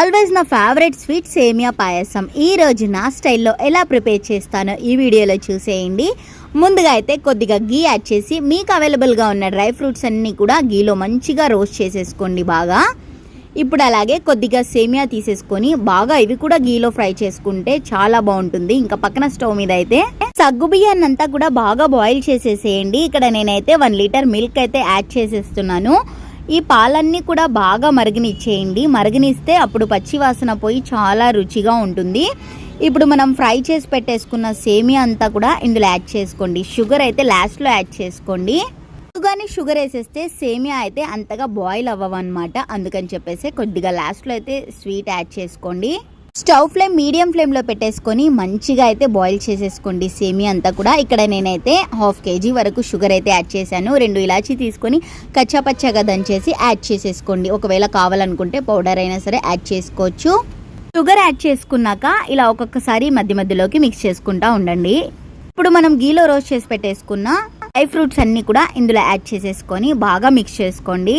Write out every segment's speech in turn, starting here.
Always నా favourite sweet సేమియా పాయసం ఈ రోజు నా స్టైల్లో ఎలా ప్రిపేర్ చేస్తానో ఈ వీడియోలో చూసేయండి. ముందుగా అయితే కొద్దిగా గీ యాడ్ చేసి మీకు అవైలబుల్గా ఉన్న డ్రై ఫ్రూట్స్ అన్నీ కూడా గీలో మంచిగా రోస్ట్ చేసేసుకోండి బాగా. ఇప్పుడు అలాగే కొద్దిగా సేమియా తీసేసుకొని బాగా ఇవి కూడా గీలో ఫ్రై చేసుకుంటే చాలా బాగుంటుంది. ఇంకా పక్కన స్టవ్ మీద అయితే సగ్గుబియ్యాన్ని అంతా కూడా బాగా బాయిల్ చేసేసేయండి. ఇక్కడ నేనైతే 1 లీటర్ మిల్క్ అయితే యాడ్ చేసేస్తున్నాను. ఈ పాలన్నీ కూడా బాగా మరగనిచ్చేయండి. మరగనిస్తే అప్పుడు పచ్చి వాసన పోయి చాలా రుచిగా ఉంటుంది. ఇప్పుడు మనం ఫ్రై చేసి పెట్టేసుకున్న సేమియా అంతా కూడా ఇందులో యాడ్ చేసుకోండి. షుగర్ అయితే లాస్ట్లో యాడ్ చేసుకోండి. కానీ షుగర్ వేసేస్తే సేమియా అయితే అంతగా బాయిల్ అవ్వవన్నమాట. అందుకని చెప్పేసి కొద్దిగా లాస్ట్లో అయితే స్వీట్ యాడ్ చేసుకోండి. స్టవ్ ఫ్లేమ్ మీడియం ఫ్లేమ్లో పెట్టేసుకొని మంచిగా అయితే బాయిల్ చేసేసుకోండి సేమియా అంతా కూడా. ఇక్కడ నేనైతే 1/2 kg వరకు షుగర్ అయితే యాడ్ చేశాను. 2 ఇలాచీ తీసుకొని కచ్చాపచ్చాగా దంచేసి యాడ్ చేసేసుకోండి. ఒకవేళ కావాలనుకుంటే పౌడర్ అయినా సరే యాడ్ చేసుకోవచ్చు. షుగర్ యాడ్ చేసుకున్నాక ఇలా ఒక్కొక్కసారి మధ్య మధ్యలోకి మిక్స్ చేసుకుంటూ ఉండండి. ఇప్పుడు మనం గీలో రోస్ట్ చేసి పెట్టేసుకున్న డ్రై ఫ్రూట్స్ అన్నీ కూడా ఇందులో యాడ్ చేసేసుకొని బాగా మిక్స్ చేసుకోండి.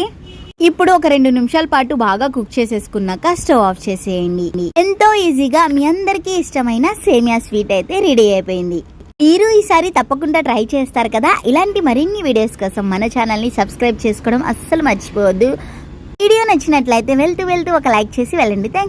ఇప్పుడు ఒక 2 నిమిషాల పాటు బాగా కుక్ చేసేసుకున్నాక స్టవ్ ఆఫ్ చేసేయండి. ఎంతో ఈజీగా మీ అందరికీ ఇష్టమైన సేమియా స్వీట్ అయితే రెడీ అయిపోయింది. మీరు ఈసారి తప్పకుండా ట్రై చేస్తారు కదా. ఇలాంటి మరిన్ని వీడియోస్ కోసం మన ఛానల్ని సబ్స్క్రైబ్ చేసుకోవడం అస్సలు మర్చిపోవద్దు. వీడియో నచ్చినట్లయితే వెళ్తూ ఒక లైక్ చేసి వెళ్ళండి. థ్యాంక్స్.